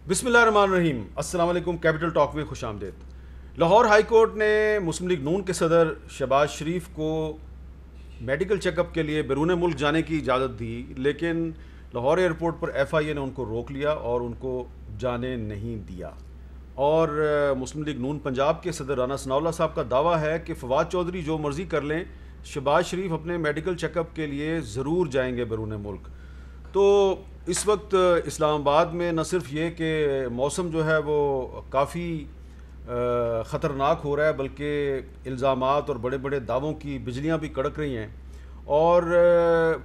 बिस्मिल्लाहिर्रहमानिर्रहीम। अस्सलाम वालेकुम। कैपिटल टॉक में खुश आमदेद। लाहौर हाई कोर्ट ने मुस्लिम लीग नून के सदर शहबाज शरीफ को मेडिकल चेकअप के लिए बैरून मुल्क जाने की इजाज़त दी, लेकिन लाहौर एयरपोर्ट पर FIA ने उनको रोक लिया और उनको जाने नहीं दिया। और मुस्लिम लीग नून पंजाब के सदर राना सनाउल्लाह साहब का दावा है कि फवाद चौधरी जो मर्ज़ी कर लें, शहबाज शरीफ अपने मेडिकल चेकअप के लिए ज़रूर जाएंगे बैरून मुल्क। तो इस वक्त इस्लामाबाद में न सिर्फ ये कि मौसम जो है वो काफ़ी ख़तरनाक हो रहा है, बल्कि इल्ज़ामात और बड़े बड़े दावों की बिजलियां भी कड़क रही हैं और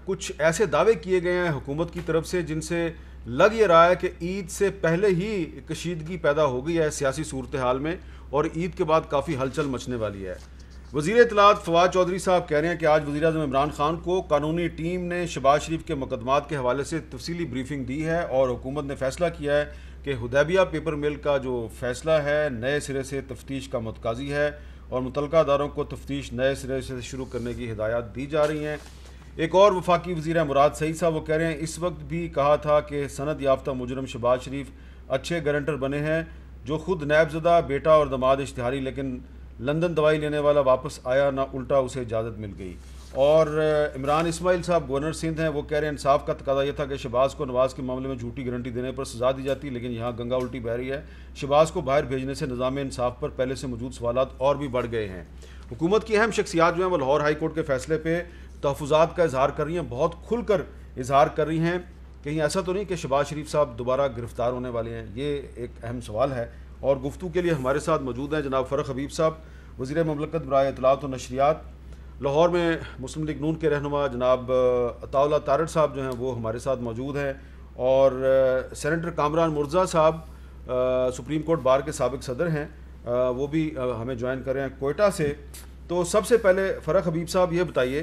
कुछ ऐसे दावे किए गए हैं हुकूमत की तरफ से जिनसे लग ये रहा है कि ईद से पहले ही कशीदगी पैदा हो गई है सियासी सूरत हाल में और ईद के बाद काफ़ी हलचल मचने वाली है। वज़ीर इत्तलात फवाद चौधरी साहब कह रहे हैं कि आज वज़ीर आज़म इमरान खान को कानूनी टीम ने शहबाज शरीफ के मुकदमात के हवाले से तफसीली ब्रीफिंग दी है और हुकूमत ने फैसला किया है कि हुदैबिया पेपर मिल का जो फैसला है नए सिरे से तफ्तीश का मुतकाज़ी है और मुतल्लिका अदारों को तफ्तीश नए सिरे से शुरू करने की हिदायत दी जा रही हैं। एक और वफाकी वज़ीर मुराद सईद साहब वो कह रहे हैं इस वक्त भी कहा था कि सनद याफ्ता मुजरम शहबाज शरीफ अच्छे गारंटर बने हैं, जो खुद नैबज़दा बेटा और दमाद इश्तिहारी, लेकिन लंदन दवाई लेने वाला वापस आया ना, उल्टा उसे इजाज़त मिल गई। और इमरान इस्माइल साहब गवर्नर सिंध हैं, वो कह रहे हैं इंसाफ का तकाज़ा यह था कि शहबाज को नवाज़ के मामले में झूठी गारंटी देने पर सज़ा दी जाती, लेकिन यहाँ गंगा उल्टी बह रही है। शहबाज को बाहर भेजने से निज़ाम इंसाफ पर पहले से मौजूद सवालात और भी बढ़ गए हैं। हुकूमत की अहम शख्सियात जो हैं वो लाहौर हाई कोर्ट के फैसले पर तहफ़्फ़ुज़ात का इजहार कर रही हैं, बहुत खुल कर इजहार कर रही हैं। कहीं ऐसा तो नहीं कि शहबाज शरीफ साहब दोबारा गिरफ़्तार होने वाले हैं, ये एक अहम सवाल है। और गुफ्तगू के लिए हमारे साथ मौजूद हैं जनाब फ़रख हबीब साहब, वज़ीर ममलकत बराए इत्तलात और नशरियात। लाहौर में मुस्लिम लीग नून के रहनुमा जनाब अताउल्लाह तारड़ साहब जो हैं वो हमारे साथ मौजूद हैं और सेनेटर कामरान मुर्ज़ा साहब सुप्रीम कोर्ट बार के साबिक सदर हैं, वो भी हमें ज्वाइन कर रहे हैं कोयटा से। तो सबसे पहले फ़रख हबीब साहब ये बताइए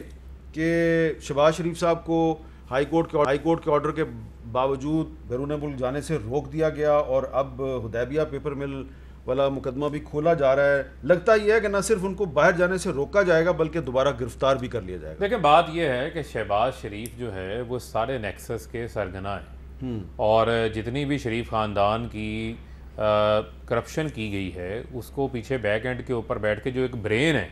कि शहबाज शरीफ साहब को हाई कोर्ट के ऑर्डर के बावजूद बैरून मुल्क जाने से रोक दिया गया और अब हुदैबिया पेपर मिल वाला मुकदमा भी खोला जा रहा है। लगता यह है कि न सिर्फ उनको बाहर जाने से रोका जाएगा बल्कि दोबारा गिरफ्तार भी कर लिया जाएगा। देखिए, बात यह है कि शहबाज शरीफ जो है वो सारे नेक्सस के सरगना है और जितनी भी शरीफ ख़ानदान की करप्शन की गई है उसको पीछे बैक एंड के ऊपर बैठ के जो एक ब्रेन है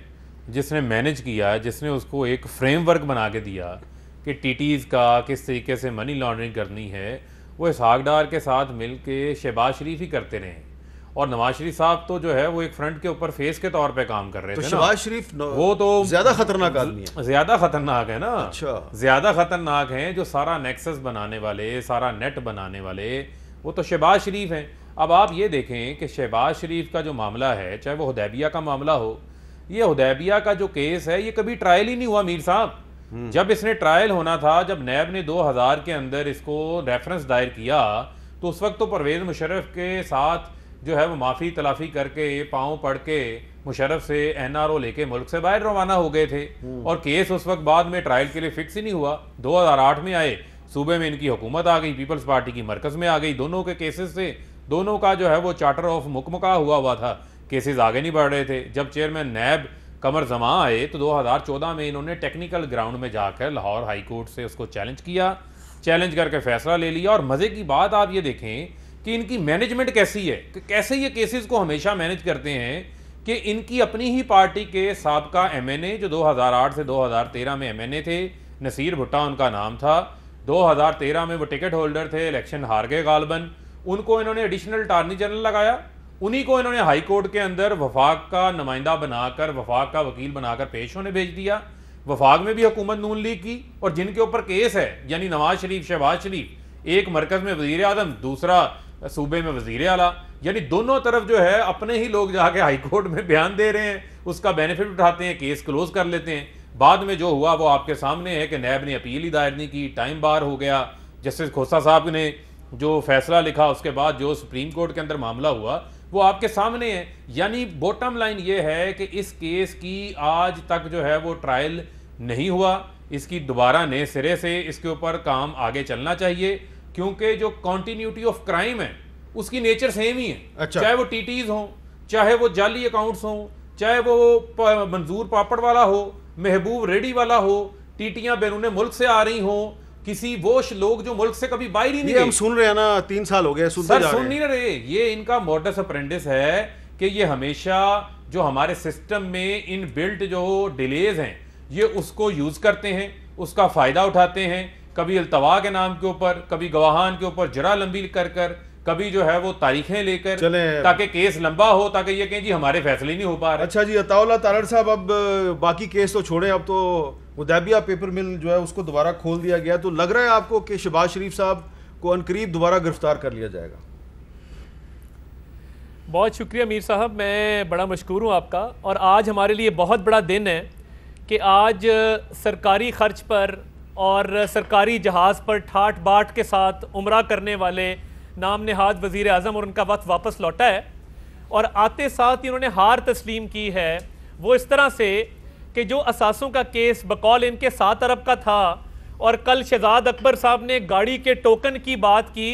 जिसने मैनेज किया, जिसने उसको एक फ्रेमवर्क बना के दिया कि टीटीज़ का किस तरीके से मनी लॉन्ड्रिंग करनी है, वो इसहाक डार के साथ मिल के शहबाज शरीफ ही करते रहे। और नवाज शरीफ साहब तो जो है वो एक फ्रंट के ऊपर फेस के तौर पे काम कर रहे थे। शहबाज शरीफ वो तो ज्यादा खतरनाक आदमी है, ज्यादा खतरनाक है ना। अच्छा, ज्यादा खतरनाक हैं जो सारा नेक्सस बनाने वाले, सारा नेट बनाने वाले, वो तो शहबाज शरीफ हैं। अब आप ये देखें कि शहबाज शरीफ का जो मामला है, चाहे वो हुदैबिया का मामला हो, ये हुदैबिया का जो केस है ये कभी ट्रायल ही नहीं हुआ मीर साहब। जब इसने ट्रायल होना था, जब नैब ने 2000 के अंदर इसको रेफरेंस दायर किया, तो उस वक्त तो परवेज़ मुशर्रफ के साथ जो है वो माफ़ी तलाफ़ी करके पाँव पड़ के मुशर्रफ से NRO लेके मुल्क से बाहर रवाना हो गए थे और केस उस वक्त बाद में ट्रायल के लिए फिक्स ही नहीं हुआ। 2008 में आए, सूबे में इनकी हुकूमत आ गई, पीपल्स पार्टी की मरकज़ में आ गई। दोनों के केसेस से दोनों का जो है वो चार्टर ऑफ मुकमका हुआ था, केसेस आगे नहीं बढ़ रहे थे। जब चेयरमैन नैब कमर जमा आए तो 2014 में इन्होंने टेक्निकल ग्राउंड में जाकर लाहौर हाई कोर्ट से उसको चैलेंज किया, चैलेंज करके फैसला ले लिया। और मज़े की बात आप ये देखें कि इनकी मैनेजमेंट कैसी है, कि कैसे ये केसेस को हमेशा मैनेज करते हैं कि इनकी अपनी ही पार्टी के साबका MNA जो 2008 से 2013 में MNA थे, नसीर भुट्टा उनका नाम था, 2013 में वो टिकट होल्डर थे, इलेक्शन हार गए गालबन, उनको इन्होंने एडिशनल अटॉर्नी जनरल लगाया, उन्हीं को इन्होंने हाई कोर्ट के अंदर वफाक का नुमाइंदा बनाकर, वफाक का वकील बनाकर पेश होने भेज दिया। वफाक में भी हुकूमत नून लीग की और जिनके ऊपर केस है, यानी नवाज शरीफ, शहबाज शरीफ, एक मरकज़ में वज़ीर आज़म, दूसरा सूबे में वज़ीर आला, यानी दोनों तरफ जो है अपने ही लोग जाके हाई कोर्ट में बयान दे रहे हैं, उसका बेनिफिट उठाते हैं, केस क्लोज कर लेते हैं। बाद में जो हुआ वो आपके सामने है कि नैब ने अपील ही दायर नहीं की, टाइम बार हो गया। जस्टिस खोसा साहब ने जो फैसला लिखा उसके बाद जो सुप्रीम कोर्ट के अंदर मामला हुआ वो आपके सामने है। यानी बॉटम लाइन ये है कि इस केस की आज तक जो है वो ट्रायल नहीं हुआ, इसकी दोबारा नए सिरे से इसके ऊपर काम आगे चलना चाहिए, क्योंकि जो कॉन्टीन्यूटी ऑफ क्राइम है उसकी नेचर सेम ही है। अच्छा। चाहे वो टीटीज हों, चाहे वो जाली अकाउंट्स हों, चाहे वो मंजूर पापड़ वाला हो, महबूब रेडी वाला हो, टीटियां बैरून मुल्क से आ रही हों, किसी वो लोग जो मुल्क से कभी बाहर ही नहीं ये हम गए। सुन रहे हैं ना, 3 साल हो गए सुनते सर जा सुन रहे नहीं हैं। रहे, ये इनका मॉडस अप्रेंडिस है कि ये हमेशा जो हमारे सिस्टम में इन बिल्ट जो डिलेज हैं ये उसको यूज करते हैं, उसका फायदा उठाते हैं, कभी अल्तवा के नाम के ऊपर, कभी गवाहान के ऊपर जरा लंबी कर कर, कभी जो है वो तारीखें लेकर, चलें। ताकि केस लंबा हो, ताकि ये कहें जी हमारे फैसले नहीं हो पा रहे। अच्छा जी, अताउल्लाह तारड़ साहब, अब बाकी केस तो छोड़ें, अब तो हुदैबिया पेपर मिल जो है उसको दोबारा खोल दिया गया, तो लग रहा है आपको कि शहबाज शरीफ साहब को अनकरीब दोबारा गिरफ्तार कर लिया जाएगा? बहुत शुक्रिया मीर साहब, मैं बड़ा मशकूर हूँ आपका। और आज हमारे लिए बहुत बड़ा दिन है कि आज सरकारी खर्च पर और सरकारी जहाज़ पर ठाट बाट के साथ उम्रा करने वाले नाम नहाद वज़ीर आज़म और उनका वक्त वापस लौटा है, और आते साथ ही उन्होंने हार तस्लीम की है। वो इस तरह से कि जो असासों का केस बकौल इनके 7 अरब का था, और कल शहजाद अकबर साहब ने गाड़ी के टोकन की बात की,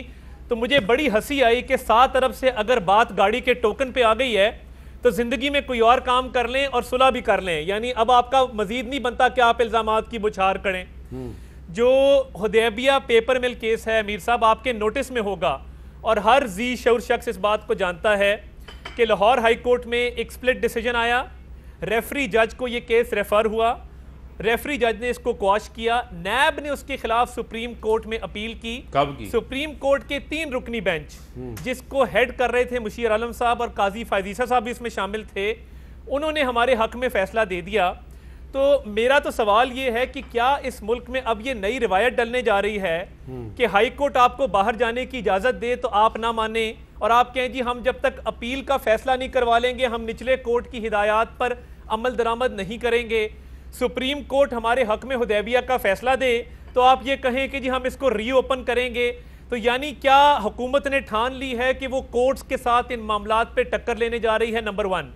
तो मुझे बड़ी हंसी आई कि 7 अरब से अगर बात गाड़ी के टोकन पे आ गई है तो ज़िंदगी में कोई और काम कर लें और सुलह भी कर लें, यानी अब आपका मजीद नहीं बनता कि आप इल्ज़ामात की बुछार करें। जो हुदैबिया पेपर मिल केस है मीर साहब, आपके नोटिस में होगा और हर जी शऊर शख्स इस बात को जानता है कि लाहौर हाई कोर्ट में एक स्प्लिट डिसीजन आया। रेफरी जज को ये केस रेफर हुआ, रेफरी जज ने इसको क्वाश किया, नैब ने उसके खिलाफ सुप्रीम कोर्ट में अपील की। कब की? सुप्रीम कोर्ट के 3 रुकनी बेंच जिसको हेड कर रहे थे मुशीर आलम साहब और काजी फायजीसा साहब भी इसमें शामिल थे, उन्होंने हमारे हक में फैसला दे दिया। तो मेरा तो सवाल ये है कि क्या इस मुल्क में अब ये नई रिवायत डलने जा रही है कि हाई कोर्ट आपको बाहर जाने की इजाजत दे तो आप ना माने, और आप कहें जी हम जब तक अपील का फैसला नहीं करवा लेंगे हम निचले कोर्ट की हिदायत पर अमल दरामद नहीं करेंगे। सुप्रीम कोर्ट हमारे हक में हुदैबिया का फैसला दे तो आप ये कहें कि जी हम इसको रीओपन करेंगे। तो यानी क्या हुकूमत ने ठान ली है कि वो कोर्ट्स के साथ इन मामलात पे टक्कर लेने जा रही है? नंबर 1।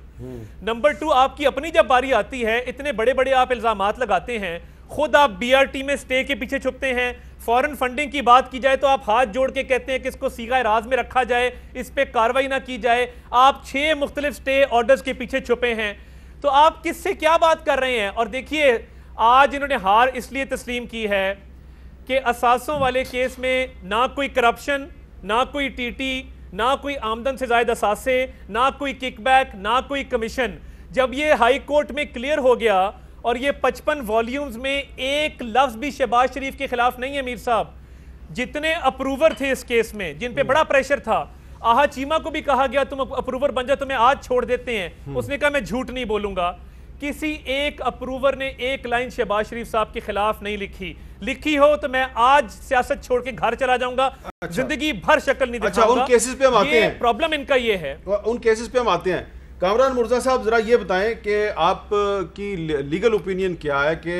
नंबर 2, आपकी अपनी जब बारी आती है, इतने बड़े बड़े आप इल्जामात लगाते हैं, खुद आप बीआरटी में स्टे के पीछे छुपते हैं, फॉरेन फंडिंग की बात की जाए तो आप हाथ जोड़ के कहते हैं कि इसको सीगा राज में रखा जाए, इस पे कार्रवाई ना की जाए। आप 6 मुख्तलिफ स्टे ऑर्डर्स के पीछे छुपे हैं, तो आप किससे क्या बात कर रहे हैं? और देखिए आज इन्होंने हार इसलिए तस्लीम की है कि असासों वाले केस में ना कोई करप्शन, ना कोई टीटी, ना कोई आमदन से ज़ायद असासे, ना कोई किकबैक, ना कोई कमीशन। जब ये हाई कोर्ट में क्लियर हो गया और ये 55 वॉल्यूम्स में एक लफ्ज़ भी शहबाज शरीफ के खिलाफ नहीं है मीर साहब, जितने अप्रूवर थे इस केस में जिन पे बड़ा प्रेशर था, आहा चीमा को भी कहा गया तुम अप्रूवर बन जाओ, तुम्हें आज छोड़ देते हैं, उसने कहा मैं झूठ नहीं बोलूंगा। किसी एक अप्रूवर ने एक लाइन शहबाज शरीफ साहब के खिलाफ नहीं लिखी, लिखी हो तो मैं आज सियासत छोड़ के घर चला जाऊंगा। जिंदगी भर शक्ल नहीं दिखाऊंगा। अच्छा, उन केसेस पे हम आते हैं। प्रॉब्लम इनका ये है। उन केसेस पे हम आते हैं। कामरान मुर्जा साहब, जरा ये बताएं कि आपकी लीगल ओपिनियन क्या है कि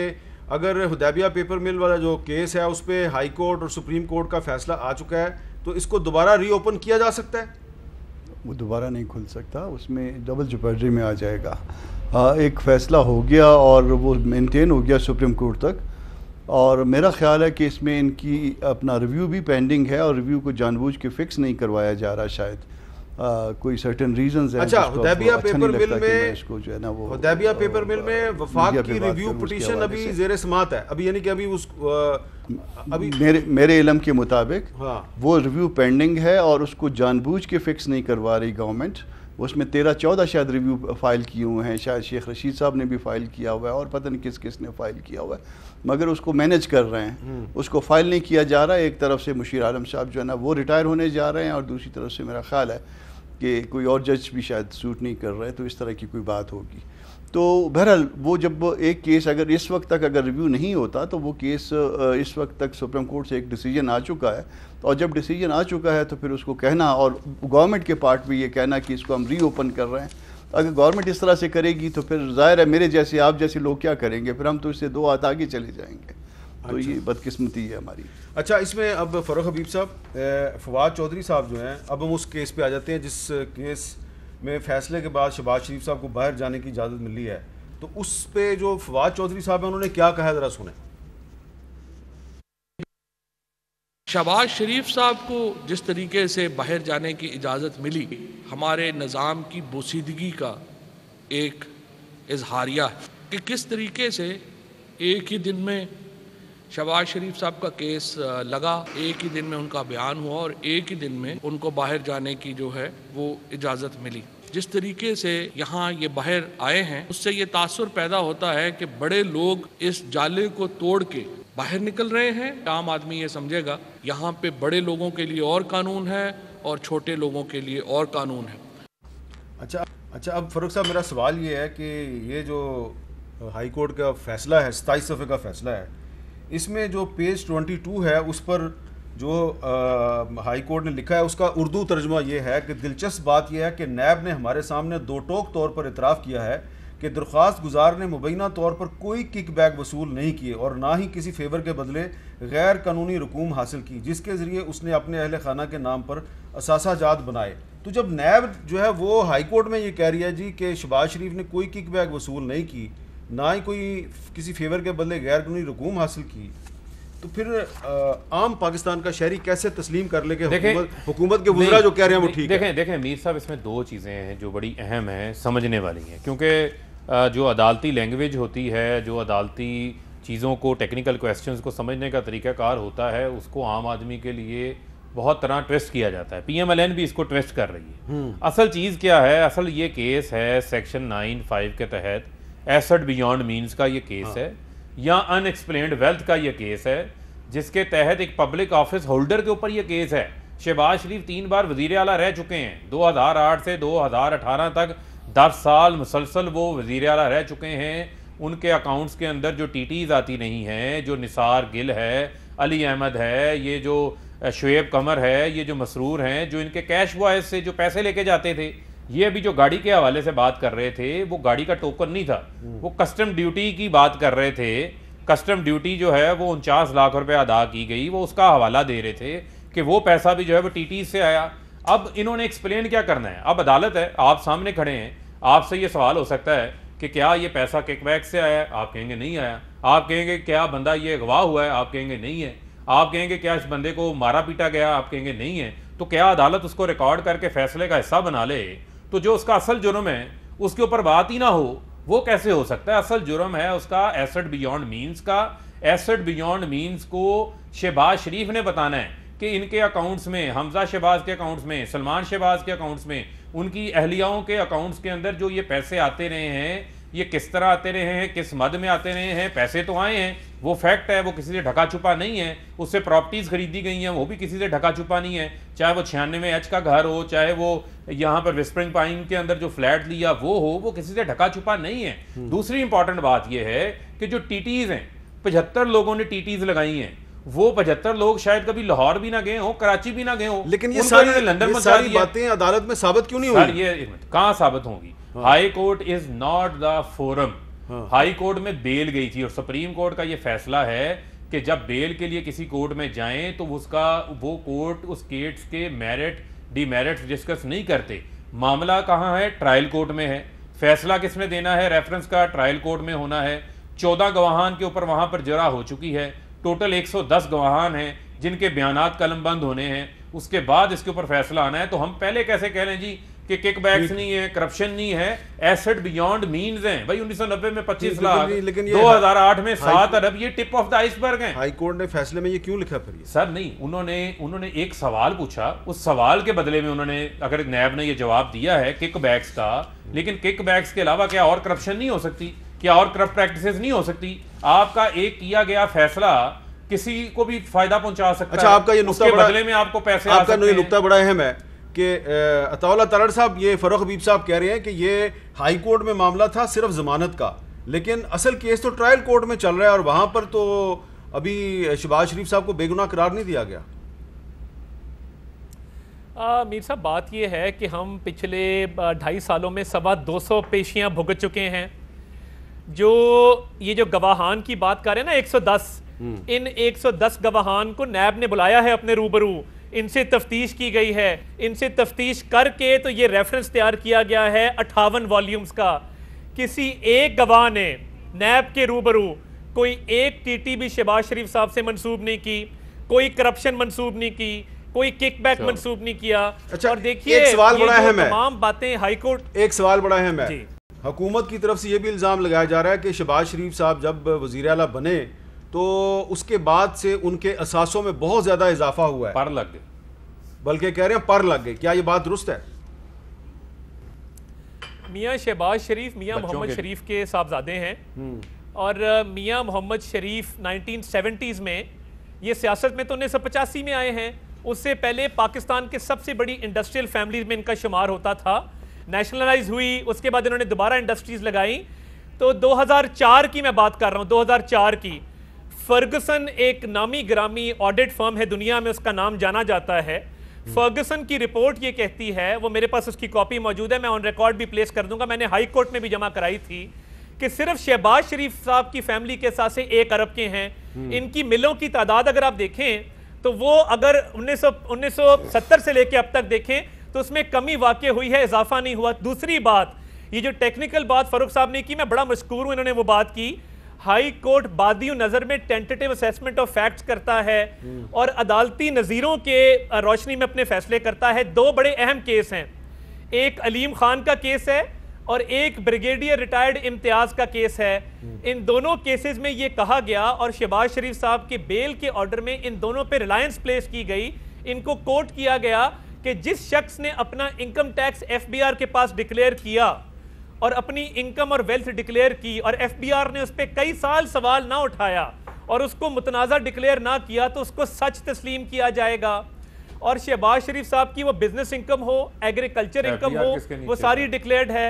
अगर हुदैबिया पेपर मिल वाला जो केस है उस पर हाई कोर्ट और सुप्रीम कोर्ट का फैसला आ चुका है, तो इसको दोबारा रीओपन किया जा सकता है? वो दोबारा नहीं खुल सकता, उसमें डबल जेपर्डी में आ जाएगा। एक फ़ैसला हो गया और वो मेंटेन हो गया सुप्रीम कोर्ट तक, और मेरा ख्याल है कि इसमें इनकी अपना रिव्यू भी पेंडिंग है और रिव्यू को जानबूझ के फिक्स नहीं करवाया जा रहा, शायद कोई सर्टेन रीजंस हैं। अच्छा, हुदैबिया पेपर मिल में इसको जो है ना वो हुदैबिया पेपर मिल में वफाक की रिव्यू पिटीशन अभी ज़ेर समात है, अभी यानी कि अभी उस अभी मेरे इल्म के मुताबिक हाँ, वो रिव्यू पेंडिंग है और उसको जानबूझ के फिक्स नहीं करवा रही गवर्नमेंट। उसमें 13-14 शायद रिव्यू फाइल किए हुए हैं, शायद शेख रशीद साहब ने भी फाइल किया हुआ है और पता नहीं किस किस ने फाइल किया हुआ है, मगर उसको मैनेज कर रहे हैं, उसको फाइल नहीं किया जा रहा है। एक तरफ से मुशीर आलम साहब जो है ना वो रिटायर होने जा रहे हैं और दूसरी तरफ से मेरा ख्याल है कि कोई और जज भी शायद सूट नहीं कर रहे, तो इस तरह की कोई बात होगी। तो बहरहाल वो जब एक केस अगर इस वक्त तक अगर रिव्यू नहीं होता तो वो केस इस वक्त तक सुप्रीम कोर्ट से एक डिसीजन आ चुका है, और जब डिसीजन आ चुका है तो फिर उसको कहना और गवर्नमेंट के पार्ट भी ये कहना कि इसको हम रीओपन कर रहे हैं। अगर गवर्नमेंट इस तरह से करेगी तो फिर जाहिर है मेरे जैसे आप जैसे लोग क्या करेंगे, फिर हम तो इससे 2 हाथ आगे चले जाएंगे। तो ये बदकिस्मती है हमारी। अच्छा, इसमें अब फ़ारूक हबीब साहब, फवाद चौधरी साहब जो हैं, अब हम उस केस पे आ जाते हैं जिस केस में फ़ैसले के बाद शहबाज शरीफ साहब को बाहर जाने की इजाज़त मिली है, तो उस पे जो फवाद चौधरी साहब हैं उन्होंने क्या कहा, ज़रा सुने। शहबाज शरीफ साहब को जिस तरीके से बाहर जाने की इजाज़त मिली, हमारे निज़ाम की बोसीदगी का एक इजहारिया है कि किस तरीके से एक ही दिन में शहबाज शरीफ साहब का केस लगा, एक ही दिन में उनका बयान हुआ और एक ही दिन में उनको बाहर जाने की जो है वो इजाज़त मिली। जिस तरीके से यहाँ ये बाहर आए हैं उससे ये तासुर पैदा होता है कि बड़े लोग इस जाले को तोड़ के बाहर निकल रहे हैं। आम आदमी ये समझेगा यहाँ पे बड़े लोगों के लिए और कानून है और छोटे लोगों के लिए और कानून है। अच्छा, अब फ़ारूक साहब मेरा सवाल ये है कि ये जो हाई कोर्ट का फ़ैसला है, 27 सफ़े का फ़ैसला है, इसमें जो पेज 22 है उस पर जो हाई कोर्ट ने लिखा है उसका उर्दू तर्जुमा ये है कि दिलचस्प बात यह है कि नैब ने हमारे सामने दो टोक तौर पर इतराफ़ किया है कि दरख्वास्त गुजार ने मुबैना तौर पर कोई किक बैक वसूल नहीं किए और ना ही किसी फेवर के बदले गैर कानूनी रकूम हासिल की जिसके ज़रिए उसने अपने अहल खाना के नाम पर असासा जात बनाए। तो जब नैब जो है वो हाई कोर्ट में ये कह रही है जी कि शहबाज शरीफ ने कोई किक बैक वसूल नहीं की, ना ही कोई किसी फेवर के बदले गैर कानूनी रकूम हासिल की, तो फिर आम पाकिस्तान का शहरी कैसे तस्लीम कर ले कि हुकूमत के वज़रा जो कह रहे हैं वो ठीक है? देखें मीर साहब, इसमें दो चीज़ें हैं जो बड़ी अहम हैं, समझने वाली हैं। क्योंकि जो अदालती लैंग्वेज होती है, जो अदालती चीज़ों को, टेक्निकल क्वेश्चंस को समझने का तरीक़ाकार होता है, उसको आम आदमी के लिए बहुत तरह ट्विस्ट किया जाता है। PMLN भी इसको ट्विस्ट कर रही है। असल चीज़ क्या है? असल ये केस है सेक्शन 9(5) के तहत एसेट बियॉन्ड मीन्स का ये केस है, या अनएक्सप्लेन्ड वेल्थ का ये केस है, जिसके तहत एक पब्लिक ऑफिस होल्डर के ऊपर ये केस है। शहबाज शरीफ 3 बार वज़ीर आला रह चुके हैं, 2008 से 2018 तक 10 साल मुसलसल वो वज़ीर आला रह चुके हैं। उनके अकाउंट्स के अंदर जो TTs आती नहीं हैं, जो निसार गिल है, अली अहमद है, ये जो शुएब कमर है, ये जो मसरूर हैं, जो इनके कैश वॉइस से जो पैसे लेके जाते थे, ये अभी जो गाड़ी के हवाले से बात कर रहे थे, वो गाड़ी का टोकन नहीं था, वो कस्टम ड्यूटी की बात कर रहे थे। कस्टम ड्यूटी जो है वो 49 लाख रुपए अदा की गई, वो उसका हवाला दे रहे थे कि वो पैसा भी जो है वो TT से आया। अब इन्होंने एक्सप्लेन क्या करना है? अब अदालत है, आप सामने खड़े हैं, आपसे ये सवाल हो सकता है कि क्या ये पैसा किकबैक से आया? आप कहेंगे नहीं आया। आप कहेंगे क्या बंदा ये अगवा हुआ है? आप कहेंगे नहीं है। आप कहेंगे क्या इस बंदे को मारा पीटा गया? आप कहेंगे नहीं है। तो क्या अदालत उसको रिकॉर्ड करके फैसले का हिस्सा बना ले? तो जो उसका असल जुर्म है उसके ऊपर बात ही ना हो, वो कैसे हो सकता है? असल जुर्म है उसका एसेट बियॉन्ड मीन्स का। एसेट बियॉन्ड मीन्स को शहबाज शरीफ ने बताना है कि इनके अकाउंट्स में, हमजा शहबाज के अकाउंट्स में, सलमान शहबाज के अकाउंट्स में, उनकी अहलियाओं के अकाउंट्स के अंदर जो ये पैसे आते रहे हैं, ये किस तरह आते रहे हैं, किस मद में आते रहे हैं। पैसे तो आए हैं, वो फैक्ट है, वो किसी से ढका छुपा नहीं है। उससे प्रॉपर्टीज़ खरीदी गई हैं, वो भी किसी से ढका छुपा नहीं है। चाहे वो 96H का घर हो, चाहे वो यहाँ पर विस्परिंग पाइन के अंदर जो फ्लैट लिया वो हो, वो किसी से ढका छुपा नहीं है। दूसरी इंपॉर्टेंट बात यह है कि जो TTs हैं, 75 लोगों ने TTs लगाई हैं, वो 75 लोग शायद कभी लाहौर भी ना गए हो, कराची भी ना गए हो, लेकिन ये सारी बातें अदालत में साबित क्यों नहीं हुई? ये कहाँ साबित होंगी? High court is not the forum. High court में बेल गई थी और सुप्रीम कोर्ट का ये फैसला है कि जब बेल के लिए किसी कोर्ट में जाएं तो वो कोर्ट उस केस के मेरिट डीमेरिट्स डिस्कस नहीं करते। मामला कहाँ है? ट्रायल कोर्ट में है। फैसला किसने देना है? रेफरेंस का ट्रायल कोर्ट में होना है। 14 गवाहान के ऊपर वहां पर जरा हो चुकी है। टोटल 110 गवाहान हैं जिनके बयानात कलमबंद होने हैं। उसके बाद इसके ऊपर फैसला आना है। तो हम पहले कैसे कह लें जी कि किकबैक्स नहीं है, करप्शन नहीं है, एसेट बियॉन्ड मीन्स हैं। भाई 1990 में 25 लाख, 2008 में 7 अरब, ये टिप ऑफ द आइसबर्ग हैं। हाई कोर्ट ने फैसले में ये क्यों लिखा फिर? सर नहीं, उन्होंने एक सवाल पूछा, उस सवाल के बदले में उन्होंने, अगर नैब ने ये जवाब दिया है किकबैक्स का, लेकिन किकबैक्स के अलावा क्या और करप्शन नहीं हो सकती? क्या और करप्ट प्रैक्टिसेस नहीं हो सकती? आपका एक किया गया फैसला किसी को भी फायदा पहुंचा सकता है। अच्छा, आपका ये नुक्ता बदले में आपको पैसे आ सकते हैं। आपका नुक्ता बड़ा अहम है कि अताउल्लाह तलड़ साहब, ये फरूख हबीब साहब कह रहे हैं कि ये हाई कोर्ट में मामला था सिर्फ जमानत का, लेकिन असल केस तो ट्रायल कोर्ट में चल रहा है और वहां पर तो अभी शहबाज शरीफ साहब को बेगुनाह करार नहीं दिया गया। मीर साहब, बात ये है कि हम पिछले 2.5 सालों में 225 पेशियां भुगत चुके हैं। ये जो गवाहान की बात कर रहे हैं ना 110, इन 110 गवाहान को नैब ने बुलाया है अपने रूबरू, इनसे तफ्तीश की गई है। इनसे तफ्तीश करके तो ये रेफरेंस तैयार किया गया है 58 वॉल्यूम्स का। किसी एक गवाह ने नैब के रूबरू कोई एक TT भी शहबाज शरीफ साहब से मंसूब नहीं की, कोई करप्शन मंसूब नहीं की, कोई किकबैक मंसूब नहीं किया। अच्छा, और देखिए, एक सवाल बड़ा अहम है, तमाम बातें हाईकोर्ट, एक सवाल बड़ा अहम है। हुकूमत की तरफ से यह भी इल्ज़ाम लगाया जा रहा है कि शहबाज शरीफ साहब जब वज़ीर आला बने तो उसके बाद से उनके असासों में बहुत ज़्यादा इजाफा हुआ है, पर लग गए, बल्कि कह रहे हैं पर लग गए। क्या ये बात दुरुस्त है? मियाँ शहबाज शरीफ मियाँ बच्चों मोहम्मद के- शरीफ के साहबजादे हैं और मियाँ मोहम्मद शरीफ 1970s में, ये सियासत में तो 1985 में आए हैं, उससे पहले पाकिस्तान के सबसे बड़ी इंडस्ट्रियल फैमिलीज में इनका शुमार होता था। नेशनलाइज हुई, उसके बाद इन्होंने दोबारा इंडस्ट्रीज लगाई। तो 2004 की मैं बात कर रहा हूँ, 2004 की। फर्गसन एक नामी ग्रामी ऑडिट फर्म है, दुनिया में उसका नाम जाना जाता है। फर्गसन की रिपोर्ट ये कहती है, वो मेरे पास उसकी कॉपी मौजूद है, मैं ऑन रिकॉर्ड भी प्लेस कर दूंगा, मैंने हाई कोर्ट में भी जमा कराई थी, कि सिर्फ शहबाज शरीफ साहब की फैमिली के साथ से 1 अरब के हैं। इनकी मिलों की तादाद अगर आप देखें तो वो अगर 1970 से लेके अब तक देखें तो उसमें कमी वाकई हुई है, इजाफा नहीं हुआ। दूसरी बात, ये जो टेक्निकल बात फारूक साहब ने की, मैं बड़ा मशकूर हूं, इन्होंने वो बात की। हाई कोर्ट बादियों नजर में टेंटेटिव असेसमेंट ऑफ फैक्ट्स करता है और अदालती नज़ीरों के रोशनी में अपने फैसले करता है। 2 बड़े अहम केस हैं, एक अलीम खान का केस है और एक ब्रिगेडियर रिटायर्ड इम्तियाज का केस है। इन दोनों केसेस में ये कहा गया और शहबाज शरीफ साहब के बेल के ऑर्डर में इन दोनों पे रिलायंस प्लेस की गई। इनको कोट किया गया कि जिस शख्स ने अपना इनकम टैक्स एफबीआर के पास डिक्लेयर किया और अपनी इनकम और वेल्थ डिक्लेयर की और एफबीआर ने उस पर कई साल सवाल ना उठाया और उसको मुतनाज़ा डिक्लेयर ना किया तो उसको सच तस्लीम किया जाएगा। और शहबाज शरीफ साहब की वो बिजनेस इनकम हो, एग्रीकल्चर इनकम FBR हो, किसके नीचे वो सारी है? डिक्लेयर्ड है।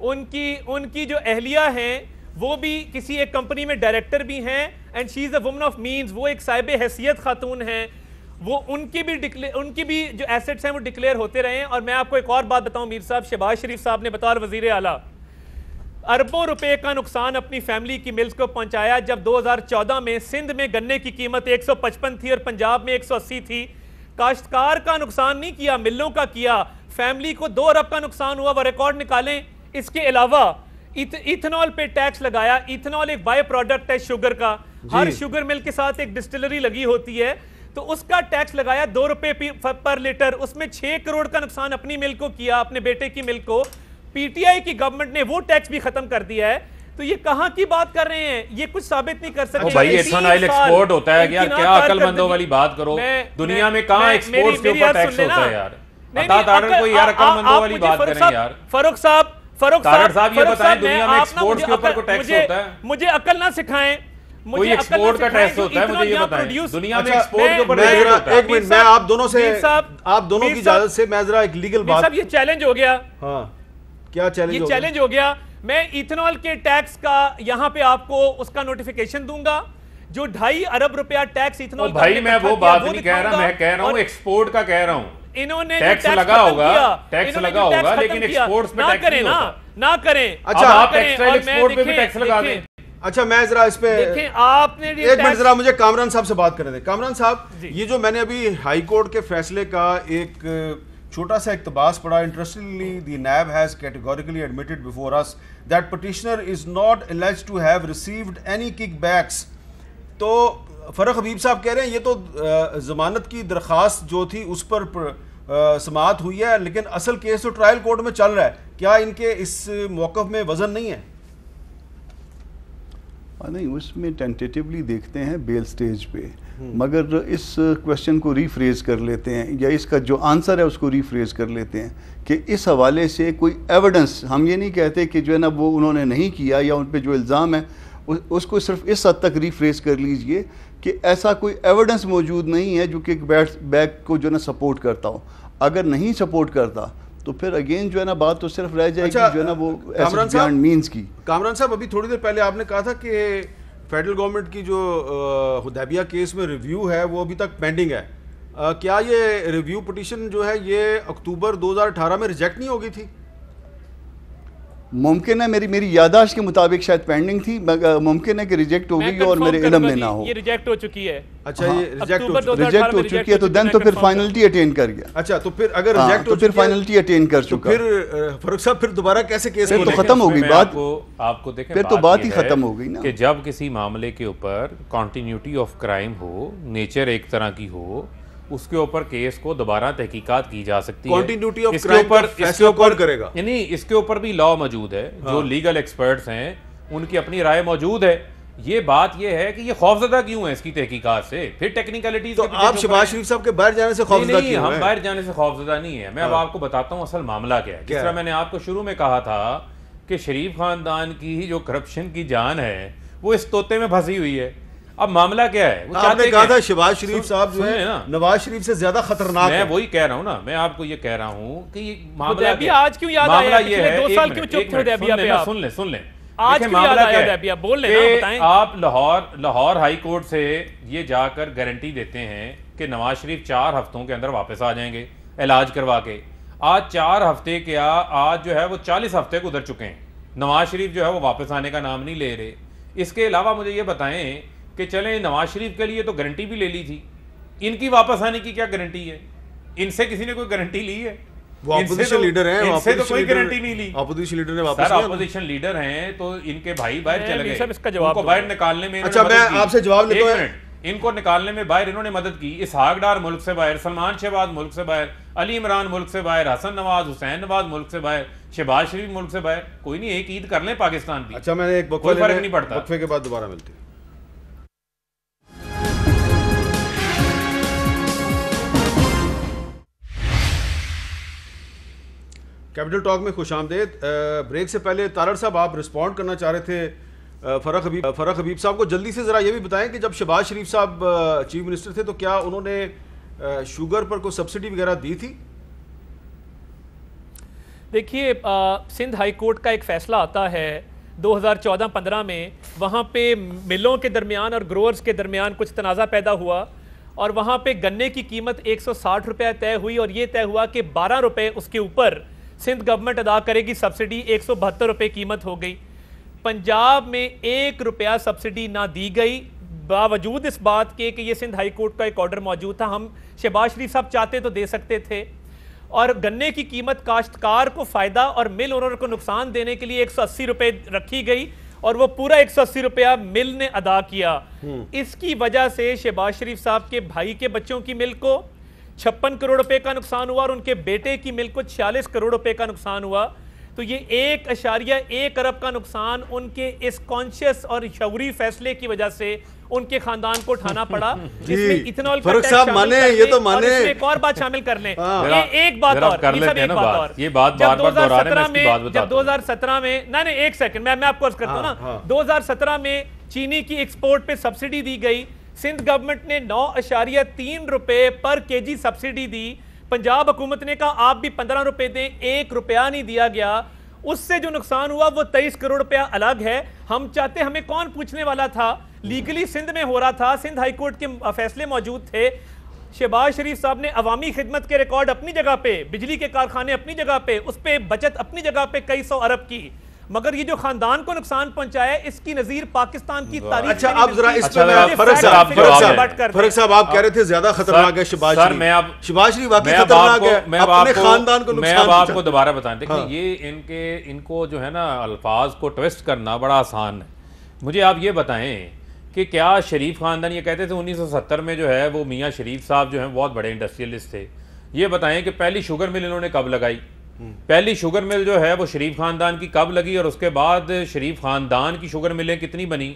उनकी जो अहलिया हैं वो भी किसी एक कंपनी में डायरेक्टर भी हैं and she is a woman of means, वो एक साहिब हैसियत खातून हैं। वो उनकी भी जो एसेट्स हैं वो डिक्लेयर होते रहे हैं। और मैं आपको एक और बात बताऊं मीर साहब, शहबाज शरीफ साहब ने बतौर वजीर आला अरबों रुपए का नुकसान अपनी फैमिली की मिल्स को पहुंचाया जब 2014 में सिंध में गन्ने की कीमत 155 थी और पंजाब में 180 थी। काश्तकार का नुकसान नहीं किया, मिलों का किया। फैमिली को 2 अरब का नुकसान हुआ, वो रिकॉर्ड निकालें। इसके अलावा इथेनॉल पे टैक्स लगाया। इथेनॉल एक बाय प्रोडक्ट है शुगर का, हर शुगर मिल के साथ एक डिस्टिलरी लगी होती है, तो उसका टैक्स लगाया 2 रुपए पर लीटर। उसमें 6 करोड़ का नुकसान अपनी मिल को किया, अपने बेटे की मिल को। पीटीआई की गवर्नमेंट ने वो टैक्स भी खत्म कर दिया है। तो ये कहां की बात कर रहे हैं, ये कुछ साबित नहीं कर सकते। भाई इथेनॉल एक्सपोर्ट होता है यार, क्या अकलमंदों वाली बात करो। दुनिया में कहां एक्सपोर्ट्स के ऊपर टैक्स होता है यार? बता तारड़ कोई यार अकलमंदों वाली बात करें यार। फारूक साहब ये बताएं दुनिया में एक्सपोर्ट्स के ऊपर कोई टैक्स होता है? मुझे अकल ना सिखाएं। कोई एक्सपोर्ट का टैक्स होता है? मुझे ये बताएं दुनिया में एक्सपोर्ट के ऊपर मैं जरा एक मिनट, मैं आप दोनों से, आप दोनों की मीर इजाजत से मैं जरा एक लीगल बात। ये चैलेंज हो गया। हाँ, क्या चैलेंज ये हो गया? चैलेंज हो गया। मैं इथेनॉल के टैक्स का यहां पे आपको उसका नोटिफिकेशन दूंगा, जो 2.5 अरब रुपया टैक्स इथेनॉल का भाई मैं वो बात नहीं कह रहा, मैं कह रहा हूं एक्सपोर्ट का कह रहा हूं। इन्होंने टैक्स लगा होगा, टैक्स लगा होगा, लेकिन एक्सपोर्ट्स पे टैक्स नहीं होता। ना करें। अच्छा, आप टेक्सटाइल एक्सपोर्ट पे भी टैक्स लगा दें। अच्छा, मैं जरा इस पे देखें, आपने एक मिनट जरा मुझे कामरान साहब से बात करने दें। कामरान साहब, ये जो मैंने अभी हाई कोर्ट के फैसले का एक छोटा सा इक्तबास पढ़ा, interestingly the NAB has categorically admitted before us that petitioner is not alleged to have received any kickbacks. तो फरक हबीब साहब कह रहे हैं ये तो जमानत की दरख्वास्त जो थी उस पर समाअत हुई है, लेकिन असल केस तो ट्रायल कोर्ट में चल रहा है। क्या इनके इस मौक़िफ़ में वजन नहीं है? नहीं, उसमें टेंटेटिवली देखते हैं बेल स्टेज पे, मगर इस क्वेश्चन को रीफ्रेज कर लेते हैं या इसका जो आंसर है उसको रीफ्रेज कर लेते हैं कि इस हवाले से कोई एविडेंस, हम ये नहीं कहते कि जो है ना वो उन्होंने नहीं किया या उन पे जो इल्ज़ाम है उसको सिर्फ इस हद तक रीफ्रेज कर लीजिए कि ऐसा कोई एविडेंस मौजूद नहीं है जो कि बैक को जो है ना सपोर्ट करता हो। अगर नहीं सपोर्ट करता तो फिर अगेन जो है ना बात तो सिर्फ रह जाएगी जो है ना वो बियॉन्ड मींस की। कामरान साहब, अभी थोड़ी देर पहले आपने कहा था कि फेडरल गवर्नमेंट की जो हुदैबिया केस में रिव्यू है वो अभी तक पेंडिंग है। क्या ये रिव्यू पिटीशन जो है ये अक्टूबर 2018 में रिजेक्ट नहीं होगी थी? मुमकिन है, मेरी यादाश्त के मुताबिक शायद पेंडिंग थी, मुमकिन है कि रिजेक्ट हो गई और मेरे इल्म में ना हो। ये रिजेक्ट हो चुकी है। अच्छा, ये रिजेक्ट हो चुकी है, तो देन तो फिर फाइनलिटी अटेन कर गया। अच्छा, तो फिर अगर रिजेक्ट हो फिर फाइनलिटी अटेन कर चुका, फिर फरूख साहब फिर दोबारा कैसे केस फिर तो खत्म हो गई बात। आपको देखें, फिर तो बात ही खत्म हो गई ना कि जब किसी मामले के ऊपर कॉन्टिन्यूटी ऑफ क्राइम हो, नेचर एक तरह की हो, उसके ऊपर केस को दोबारा तहकीकात की जा सकती है। कॉन्टिन्यूटी ऑफ क्राइम इसके ऊपर करेगा, यानी इसके ऊपर भी लॉ मौजूद है। जो लीगल एक्सपर्ट्स हैं उनकी अपनी राय मौजूद है ये बात ये है कि ये खौफजदा क्यों है इसकी तहकीकात से, फिर टेक्निकलिटीज। तो आप शहबाज शरीफ साहब के बाहर जाने से खौफजदा क्यों हम हैं? बाहर जाने से खौफजदा नहीं है। मैं अब आपको बताता हूँ असल मामला क्या है। जिस तरह मैंने आपको शुरू में कहा था कि शरीफ खानदान की ही जो करप्शन की जान है वो इस तोते में फंसी हुई है। अब मामला क्या है? वो आपने कहा था शहबाज शरीफ साहब जो है ना नवाज शरीफ से ज्यादा खतरनाक मैं है। वही कह रहा हूँ ना, मैं आपको ये कह रहा हूँ कि मामला हुदैबिया आज क्यों याद आया? ये है, 2 साल क्यों चुप थे हुदैबिया पे आप? सुन लें आज देखिए क्यों याद मामला आया क्या है हुदैबिया? बोल लें कि ना, बताएं। आप लाहौर हाई कोर्ट से ये जाकर गारंटी देते हैं कि नवाज शरीफ 4 हफ्तों के अंदर वापस आ जाएंगे इलाज करवा के। आज 4 हफ्ते क्या, आज जो है वो 40 हफ्ते गुजर चुके हैं, नवाज शरीफ जो है वो वापस आने का नाम नहीं ले रहे। इसके अलावा मुझे ये बताएं कि चलें नवाज शरीफ के लिए तो गारंटी भी ले ली थी, इनकी वापस आने की क्या गारंटी है? इनसे किसी ने कोई गारंटी ली है? वो ऑपोजिशन लीडर हैं, इनसे तो कोई गारंटी नहीं ली। ऑपोजिशन लीडर ने वापस सर ऑपोजिशन लीडर हैं तो इनके भाई बाहर चले गए, इसका जवाब उनको बाहर निकालने में अच्छा मैं आपसे जवाब लेता हूं। इनको निकालने में बाहर इन्होंने मदद की। इसहाक डार मुल्क से बाहर, सलमान शहबाज मुल्क से बाहर, अली इमरान मुल्क से बाहर, हसन नवाज हुसैन नवाज मुल्क से बाहर, शहबाज शरीफ मुल्क से बाहर। कोई नहीं, एक ईद कर लें पाकिस्तान भी। अच्छा मैंने एक कोई फर्क नहीं पड़ता। वक्फे के बाद दोबारा मिलते हैं। कैपिटल टॉक में खुशामदेद। ब्रेक से पहले तारड़ साहब आप रिस्पॉन्ड करना चाह रहे थे फरक हबीब साहब को। जल्दी से ज़रा ये भी बताएं कि जब शहबाज शरीफ साहब चीफ मिनिस्टर थे तो क्या उन्होंने शुगर पर कोई सब्सिडी वगैरह दी थी? देखिए सिंध हाई कोर्ट का एक फ़ैसला आता है 2014-15 में। वहाँ पे मिलों के दरमियान और ग्रोअर्स के दरमियान कुछ तनाज़ा पैदा हुआ और वहाँ पे गन्ने की कीमत 160 रुपये तय हुई और ये तय हुआ कि 12 रुपये उसके ऊपर सिंध गवर्नमेंट अदा करेगी सब्सिडी। 172 रुपये कीमत हो गई। पंजाब में 1 रुपया सब्सिडी ना दी गई, बावजूद इस बात के कि ये सिंध हाई कोर्ट का एक ऑर्डर मौजूद था। हम शहबाज शरीफ साहब चाहते तो दे सकते थे। और गन्ने की कीमत काश्तकार को फ़ायदा और मिल ओनर को नुकसान देने के लिए 180 रुपये रखी गई और वो पूरा 180 रुपया मिल ने अदा किया। इसकी वजह से शहबाज शरीफ साहब के भाई के बच्चों की मिल को 56 करोड़ रुपए का नुकसान हुआ और उनके बेटे की मिल को 46 करोड़ रुपए का नुकसान हुआ। तो ये 1.1 अरब का नुकसान उनके इस कॉन्शियस और शऊरी फैसले की वजह से उनके खानदान को उठाना पड़ा। इसमें इथेनॉल का टैक्स शामिल माने, कर ये तो लें माने। और इसमें एक और बात शामिल कर लें। एक बात और, ये बात बार-बार दोहराने में इसकी बात बताता हूं। जब 2017 में नहीं एक सेकंड मैं आपको अर्ज करता हूं ना। 2017 में चीनी की एक्सपोर्ट पे सब्सिडी दी गई। सिंध गवर्नमेंट ने 9.3 रुपए पर केजी सब्सिडी दी। पंजाब हुकूमत ने कहा आप भी 15 रुपए दें, 1 रुपया नहीं दिया गया। उससे जो नुकसान हुआ वो 23 करोड़ रुपया अलग है। हम चाहते, हमें कौन पूछने वाला था? लीगली सिंध में हो रहा था, सिंध हाई कोर्ट के फैसले मौजूद थे। शहबाज शरीफ साहब ने अवामी खिदमत के रिकॉर्ड अपनी जगह पे, बिजली के कारखाने अपनी जगह पे, उस पे बचत अपनी जगह पे कई सौ अरब की, मगर ये जो खानदान को नुकसान पहुंचाया इसकी नजीर पाकिस्तान की तारीख। अच्छा अब जरा इस पे फरक साहब आप कह रहे थे ज्यादा खतरनाक है शहबाज शरीफ। शहबाज शरीफ वाकई खतरनाक है, अपने खानदान को नुकसान। मैं अब आपको दोबारा बताएं, देखिए ये इनको जो है ना अल्फाज को ट्विस्ट करना बड़ा आसान है। मुझे आप ये बताएं कि क्या शरीफ खानदान, ये कहते थे 1970 में जो है वो मियाँ शरीफ साहब जो हैं बहुत बड़े इंडस्ट्रियलिस्ट थे। ये बताएं कि पहली शुगर मिल इन्होंने कब लगाई? पहली शुगर मिल जो है वो शरीफ खानदान की कब लगी और उसके बाद शरीफ खानदान की शुगर मिलें कितनी बनी?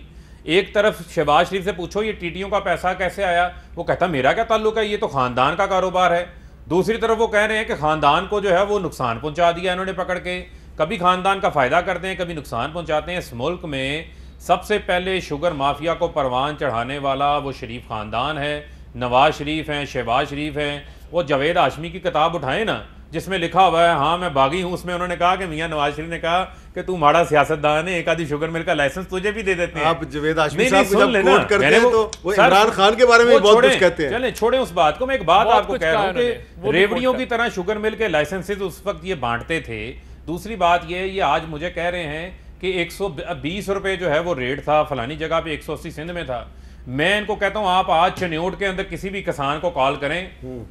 एक तरफ शहबाज शरीफ से पूछो ये टीटीओ का पैसा कैसे आया, वो कहता मेरा क्या ताल्लुक है, ये तो खानदान का कारोबार है। दूसरी तरफ वो कह रहे हैं कि खानदान को जो है वो नुकसान पहुंचा दिया इन्होंने पकड़ के। कभी खानदान का फ़ायदा करते हैं, कभी नुकसान पहुंचाते हैं। इस मुल्क में सबसे पहले शुगर माफिया को परवान चढ़ाने वाला वो शरीफ खानदान है। नवाज शरीफ हैं, शहबाज शरीफ हैं। वो जावेद हाशमी की किताब उठाएं ना जिसमें लिखा हुआ है हाँ मैं बागी हूँ, उसमें उन्होंने कहा कि मियाँ नवाज शरीफ ने कहा कि तू माड़ा सियासतदान है, एक आधी शुगर मिल का लाइसेंस तुझे भी दे देते हैं। आप जावेद हाशमी साहब को जब कोट करते हैं तो वो इमरान खान के बारे में बहुत कुछ कहते हैं। चलें छोड़ें उस बात को, मैं एक बात आपको कह रहा हूँ कि रेवड़ियों की तरह शुगर मिल के लाइसेंसेज उस वक्त ये बांटते थे। दूसरी बात ये आज मुझे कह रहे हैं कि 120 रुपये जो है वो रेट था, फलानी जगह पे 180 सिंध में था। मैं इनको कहता हूं आप आज चन्योट के अंदर किसी भी किसान को कॉल करें,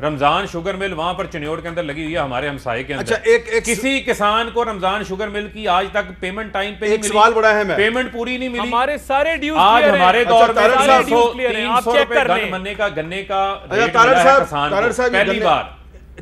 रमजान शुगर मिल वहां पर चन्योट के अंदर लगी हुई है हमारे हमसाये के अंदर। अच्छा, किसी किसान को रमजान शुगर मिल की आज तक पेमेंट टाइम पे नहीं मिली। सवाल बड़ा है, पेमेंट पूरी नहीं मिली। हमारे सारे ड्यूज आज हमारे दौर में 300 रुपए गन्ने का पहली बार।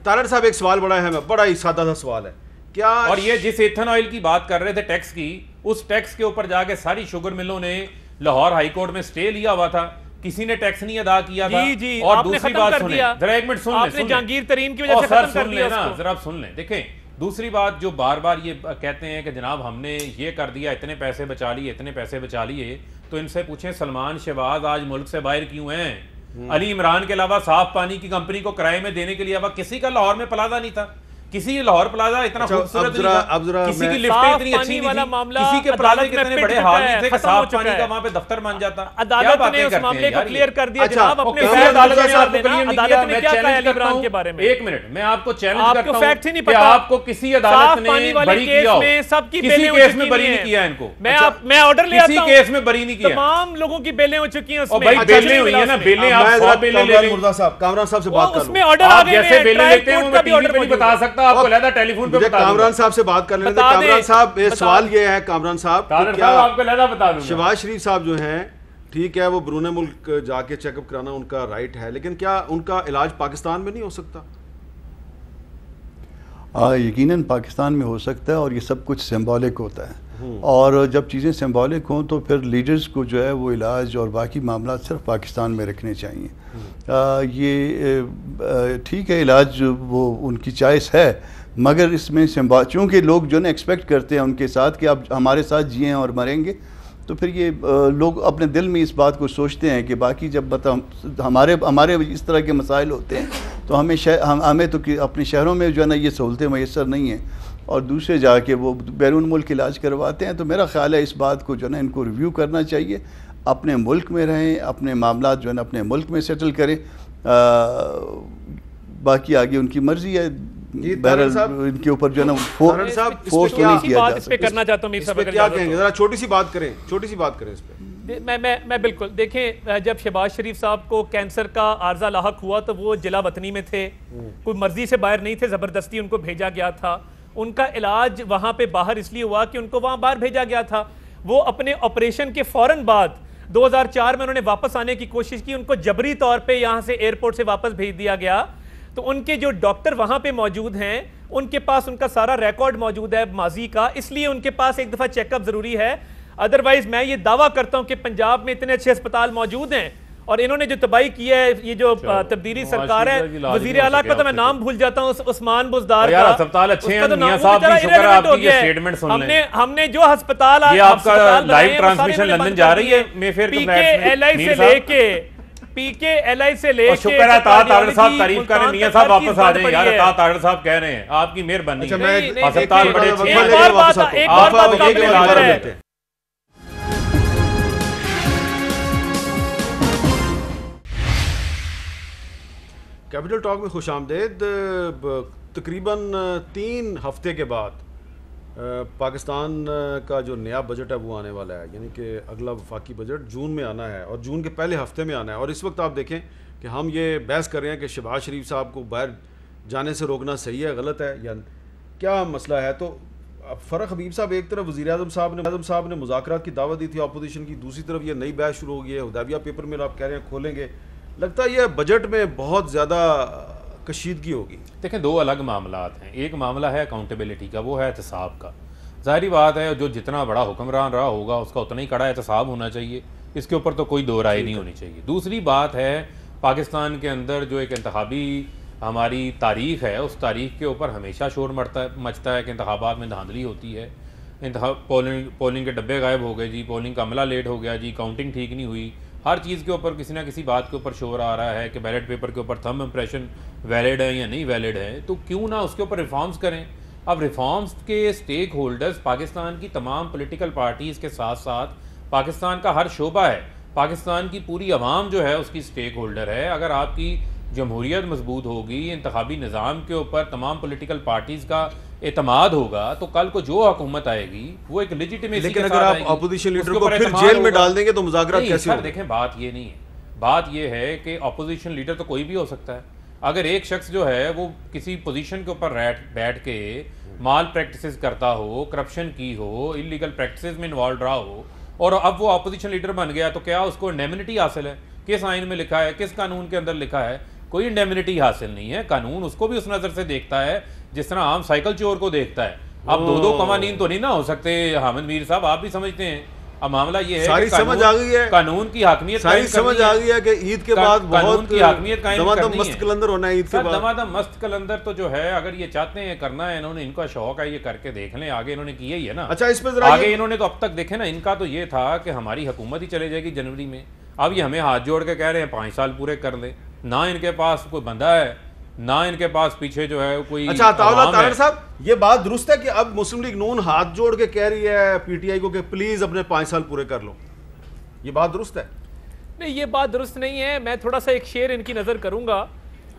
तारड़ साहब एक सवाल बड़ा है, बड़ा ही सादा सा सवाल है क्या, और ये जिस एथेनॉल की बात कर रहे थे टैक्स की, उस टैक्स के ऊपर जाके सारी शुगर मिलों ने लाहौर हाई कोर्ट में स्टे लिया हुआ था, किसी ने टैक्स नहीं अदा किया था। जी, और आपने दूसरी खत्म बात कर सुने, दिया। जरा एक मिनट सुन आपने ले, जहांगीर तरीन की वजह से सर खत्म कर सुन दिया लेना, उसको। जरा सुन लें। देखें, दूसरी बात जो बार बार ये कहते हैं कि जनाब हमने ये कर दिया, इतने पैसे बचा लिए, इतने पैसे बचा लिए, तो इनसे पूछें सलमान शहबाज आज मुल्क से बाहर क्यों हैं? अली इमरान के अलावा साफ पानी की कंपनी को किराए में देने के लिए अब किसी का लाहौर में प्लाजा नहीं था, किसी लाहौर प्लाजा इतना खूबसूरत नहीं था, किसी की लिफ्टें इतनी अच्छी नहीं थी, किसी के प्लाजे कितने बड़े हाल नहीं थे कि साफ पानी का वहां पे दफ्तर बन जाता। अदालत ने उस मामले को क्लियर कर दिया जनाब, अपने क्योंकि फैसले अदालत ने कर आपको देना। क्लियर नहीं अदालत किया। ने मैं क्या कहा चैलेंज अली करता इमरान हूं, के बारे में? एक मिनट, मैं आपको चैलेंज आपको करता हूं फैक्ट ही नहीं कि पता। आपको किसी अदालत ने बरी किया हो, किसी केस में बरी नहीं किया इनको। मैं ऑर्डर ले आता किसी हूं, केस में बरी नहीं किया। तमाम लोगों की बेलें हो चुकी हैं और उसमें। भाई बेलें हुई है ना, बेलें आप 100 बेलें ले लें। मुर्दा साहब, कामरान साहब से बात कर उसमें लो। ऑर्डर आ आप गए जैसे हैं, बेलें ट्रायल लेते हैं कोर्ट वो का मैं भी टीवी ऑर्डर पे नहीं मौजूद बता है। सकता, आपको लहदा टेलीफोन पे मुझे बता दूंगा। कामरान साहब से बात कर लेते बता हैं। कामरान दें, साहब, ये बता सवाल ये है कामरान साहब कि तारड़ क्या साहब आपको लहदा बता दूंगा। शहबाज शरीफ साहब जो हैं, ठीक है वो बैरून मुल्क जाके चेकअप कराना उनका राइट है, लेकिन क्या उनका इलाज पाकिस्तान में नहीं हो सकता? यकीनन पाकिस्तान में हो सकता है, और ये सब कुछ सिंबॉलिक होता है। और जब चीज़ें सिंबॉलिक हों तो फिर लीडर्स को जो है वो इलाज और बाकी मामला सिर्फ पाकिस्तान में रखने चाहिए। ये ठीक है, इलाज वो उनकी चॉइस है, मगर इसमें चूँकि लोग जो ना एक्सपेक्ट करते हैं उनके साथ कि आप हमारे साथ जिए और मरेंगे, तो फिर ये लोग अपने दिल में इस बात को सोचते हैं कि बाकी जब हमारे इस तरह के मसाइल होते हैं तो हमें तो अपने शहरों में जो है ना ये सहूलतें मैसर नहीं हैं, और दूसरे जाके वो बैरून मुल्क इलाज करवाते हैं। तो मेरा ख्याल है इस बात को जो है ना इनको रिव्यू करना चाहिए, अपने मुल्क में रहें, अपने मामला जो है ना अपने मुल्क में सेटल करें, बाकी आगे उनकी मर्जी है। बहरहाल इनके ऊपर जो है ना फोर्स तो नहीं किया जा इस पे करना चाहता हूँ मीर साहब, क्या कहेंगे? जरा छोटी सी बात करें, छोटी सी बात करें इस पे। मैं बिल्कुल, देखें, जब शहबाज शरीफ साहब को कैंसर का आर्जा लाहक हुआ तो वो जिला वतनी में थे, कोई मर्जी से बाहर नहीं थे, ज़बरदस्ती उनको भेजा गया था। उनका इलाज वहाँ पे बाहर इसलिए हुआ कि उनको वहाँ बाहर भेजा गया था। वो अपने ऑपरेशन के फ़ौरन बाद 2004 में उन्होंने वापस आने की कोशिश की, उनको जबरी तौर पे यहाँ से एयरपोर्ट से वापस भेज दिया गया। तो उनके जो डॉक्टर वहाँ पे मौजूद हैं, उनके पास उनका सारा रिकॉर्ड मौजूद है माजी का, इसलिए उनके पास एक दफ़ा चेकअप ज़रूरी है। अदरवाइज मैं ये दावा करता हूँ कि पंजाब में इतने अच्छे अस्पताल मौजूद हैं, और इन्होंने जो तबाही की है, ये जो तब्दीली सरकार है, वजीर आला का तो मैं नाम भूल जाता हूँ, उस्मान बुज़दार का, अस्पताल अच्छे हैं, तो मियां साहब भी शुक्र है आपकी ये स्टेटमेंट सुन लें। हमने जो अस्पताल ये आपका लाइव ट्रांसमिशन लंदन जा रही है मेफेयर के फ्लैट्स में, PKLI से लेके PKLI से लेके, शुक्र है तारड़ साहब तारीफ करें, मियां साहब वापस आ जाएं यार, तारड़ साहब कह रहे हैं आपकी मेहरबानी है, अस्पताल बड़े अच्छे हैं। एक और बात काबिल जिक्र है, कैपिटल टॉक में खुश आमदेद। तकरीबन 3 हफ्ते के बाद पाकिस्तान का जो नया बजट है वो आने वाला है, यानी कि अगला वफाकी बजट जून में आना है और जून के पहले हफ्ते में आना है। और इस वक्त आप देखें कि हम ये बहस कर रहे हैं कि शहबाज शरीफ साहब को बाहर जाने से रोकना सही है, गलत है, या क्या मसला है। तो फ़र्क हबीब साहब, एक तरफ वज़ीर आज़म साहब ने मुज़ाकरात की दावत दी थी अपोजिशन की, दूसरी तरफ ये नई बहस शुरू हो गई है, हुदैबिया पेपर मिल आप कह रहे हैं खोलेंगे। लगता है ये बजट में बहुत ज़्यादा कशीदगी होगी। देखें, 2 अलग मामलात हैं। एक मामला है अकाउंटेबिलिटी का, वो है एहतसाब का। ज़ाहिरी बात है जो जितना बड़ा हुक्मरान रहा होगा उसका उतना ही कड़ा एहतसाब होना चाहिए, इसके ऊपर तो कोई दो राय नहीं होनी चाहिए। दूसरी बात है पाकिस्तान के अंदर जो एक इंतखाबी हमारी तारीख है, उस तारीख के ऊपर हमेशा शोर मचता है कि इंतखाबात में धांधली होती है, पोलिंग के डब्बे गायब हो गए जी, पोलिंग का अमला लेट हो गया जी, काउंटिंग ठीक नहीं हुई। हर चीज़ के ऊपर किसी ना किसी बात के ऊपर शोर आ रहा है कि बैलेट पेपर के ऊपर थंब इम्प्रेशन वैलिड है या नहीं वैलिड है, तो क्यों ना उसके ऊपर रिफॉर्म्स करें। अब रिफॉर्म्स के स्टेक होल्डर्स पाकिस्तान की तमाम पॉलिटिकल पार्टीज़ के साथ साथ पाकिस्तान का हर शोबा है, पाकिस्तान की पूरी आवाम जो है उसकी स्टेक होल्डर है। अगर आपकी जमहूरियत मजबूत होगी, इंतखाबी निज़ाम के ऊपर तमाम पॉलिटिकल पार्टीज़ का एतमाद होगा, तो कल को जो हुकूमत आएगी वो एक लेजिटिमेसी। लेकिन अगर आप अपोजिशन लीडर को फिर जेल में डाल देंगे तो मुज़ाकरात कैसे होंगे? देखें, बात ये नहीं है, बात ये है कि अपोजिशन लीडर तो कोई भी हो सकता है। अगर एक शख्स जो है वो किसी पोजीशन के ऊपर बैठ के माल प्रैक्टिसेस करता हो, करप्शन की हो, इलीगल प्रैक्टिसेस में इन्वॉल्व रहा हो और अब वो अपोजिशन लीडर बन गया, तो क्या उसको इंडेमिनिटी हासिल है? किस आइन में लिखा है, किस कानून के अंदर लिखा है? कोई इंडेमिनिटी हासिल नहीं है। कानून उसको भी उस नज़र से देखता है जिस तरह आम साइकिल चोर को देखता है। अब 2 कवानीन तो नहीं ना हो सकते हामिद मीर साहब, आप भी समझते हैं अब मामला ये है सारी कि समझ आ गई है, कानून की हाकमियत सारी समझ आ गई है कि ईद के बाद बहुत की हाकमियत कायम दमादम मस्त कलंदर होना है ईद के बाद। दमादम मस्त कलंदर तो जो है, अगर ये चाहते हैं करना है, इन्होंने, इनका शौक है, ये करके देख लें। आगे इन्होंने किया ही है ना। अच्छा, इस पर आगे इन्होंने तो अब तक देखे ना, इनका तो ये था कि हमारी हुकूमत ही चले जाएगी जनवरी में। अब ये हमें हाथ जोड़ के कह रहे हैं 5 साल पूरे कर लें। ना इनके पास कोई बंदा है, ना इनके पास पीछे जो है कोई। अच्छा अताउल्लाह तारड़ साहब, ये बात दुरुस्त है कि अब मुस्लिम लीग नून हाथ जोड़ के कह रही है पीटीआई को कि प्लीज अपने 5 साल पूरे कर लो, ये बात दुरुस्त है? नहीं, ये बात दुरुस्त नहीं है। मैं थोड़ा सा एक शेर इनकी नज़र करूंगा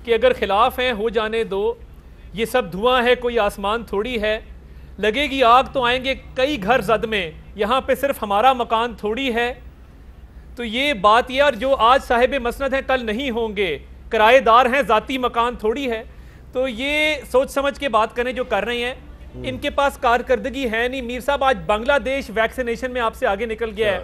कि अगर खिलाफ हैं हो जाने दो, ये सब धुआं है कोई आसमान थोड़ी है, लगेगी आग तो आएंगे कई घर जद में, यहाँ पे सिर्फ हमारा मकान थोड़ी है। तो ये बात यार, जो आज साहिब मसनद हैं कल नहीं होंगे, किराएदार हैं ज़ाती मकान थोड़ी है। तो ये सोच समझ के बात करें जो कर रहे हैं। इनके पास कारकर्दगी है नहीं। मीर साहब, आज बांग्लादेश वैक्सीनेशन में आपसे आगे निकल गया है।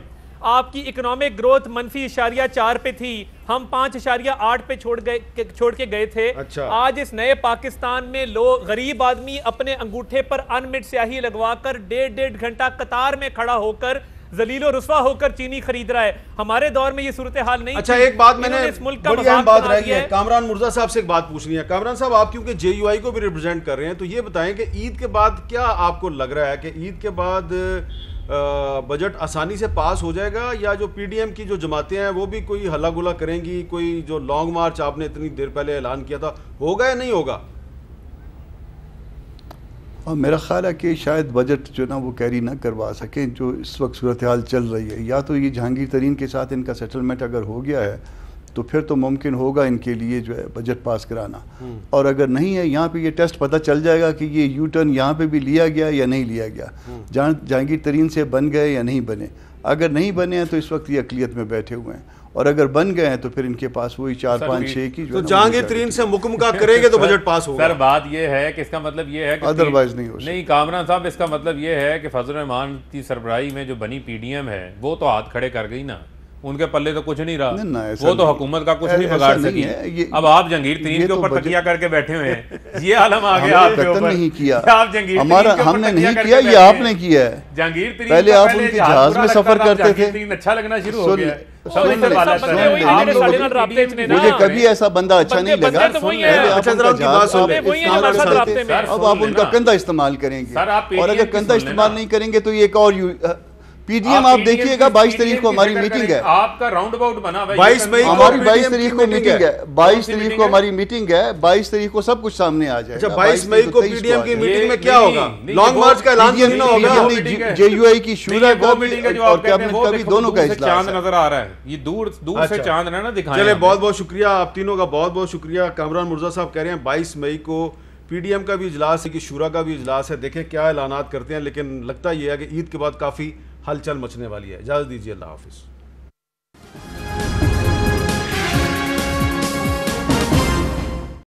आपकी इकोनॉमिक ग्रोथ -4 पे थी, हम 5.8 पे छोड़ के गए थे। अच्छा। आज इस नए पाकिस्तान में लोग, गरीब आदमी अपने अंगूठे पर अनमिट स्याही लगवाकर 1.5 घंटा कतार में खड़ा होकर जलीलो रुस्वा होकर चीनी खरीद रहा है। हमारे दौर में ये सूरत हाल नहीं। अच्छा, एक बात मैंने इस मुल्क का बड़ी अहम मजाक बात बना रह गई दिया है, कामरान मुर्जा साहब से एक बात पूछनी है। कामरान साहब, आप क्योंकि जेयूआई को भी रिप्रेजेंट कर रहे हैं, तो ये बताएं कि ईद के बाद क्या आपको लग रहा है कि ईद के बाद बजट आसानी से पास हो जाएगा, या जो पीडीएम की जो जमातें हैं वो भी कोई हल्ला गुला करेंगी? कोई जो लॉन्ग मार्च आपने इतनी देर पहले ऐलान किया था, होगा या नहीं होगा? और मेरा ख्याल है कि शायद बजट जो ना वो कैरी ना करवा सकें जो इस वक्त सूरत हाल चल रही है। या तो ये जहांगीर तरीन के साथ इनका सेटलमेंट अगर हो गया है तो फिर तो मुमकिन होगा इनके लिए जो है बजट पास कराना, और अगर नहीं है, यहाँ पे ये टेस्ट पता चल जाएगा कि ये यू टर्न यहाँ पे भी लिया गया या नहीं लिया गया, जहांगीर तरीन से बन गए या नहीं बने। अगर नहीं बने हैं तो इस वक्त ये अकलियत में बैठे हुए हैं, और अगर बन गए हैं तो फिर इनके पास वही 4-5-6 की जो तो जहांगीर तरीन से मुकम्मल करेंगे तो बजट पास होगा। सर बात ये है कि इसका मतलब ये है कि अदरवाइज नहीं हो सकता। नहीं कामरान साहब, इसका मतलब ये है कि फजल रहमान की सरबराही में जो बनी पीडीएम है वो तो हाथ खड़े कर गई ना, उनके पल्ले तो कुछ नहीं रहा। वो तो हुकूमत का कुछ नहीं बिगाड़ सकी। अब आप जहांगीर तरीन के ऊपर तकिया करके बैठे हुए हैं, ये आलम आ गया आपके ऊपर। नहीं किया आप जहांगीर हमारा, हमने नहीं किया, ये आपने किया है। जहांगीर तरीन पहले आप उनके जहाज में सफर करते थे, अच्छा लगना शुरू हो गया। मुझे कभी ऐसा बंदा अच्छा नहीं लगा। अब आप उनका कंधा इस्तेमाल करेंगे, और अगर कंधा इस्तेमाल नहीं करेंगे तो ये एक और पीडीएम आप देखिएगा। 22 तारीख को हमारी मीटिंग है, आपका राउंड अबाउट बना 22 मई हमारी 22 तारीख को मीटिंग है, 22 तारीख को हमारी मीटिंग है, 22 तारीख को सब कुछ सामने आ जाएगा। अच्छा, 22 मई को पीडीएम की मीटिंग में क्या होगा? लॉन्ग मार्च का ऐलान नहीं होगा, जेयूआई की शूरा का और कैबिनेट का भी, दोनों का चांद नजर आ रहा है। ये दूर से चांद ना दिखाएं। चले, बहुत बहुत शुक्रिया आप तीनों का, बहुत बहुत शुक्रिया। कामरान मुर्जा साहब कह रहे हैं 22 मई को पीडीएम का भी इजलास है कि शूरा का भी इजलास है, देखें क्या ऐलानात करते हैं। लेकिन लगता यह है कि ईद के बाद काफ़ी हलचल मचने वाली है। इजाज़त दीजिए, अल्लाह हाफिज़।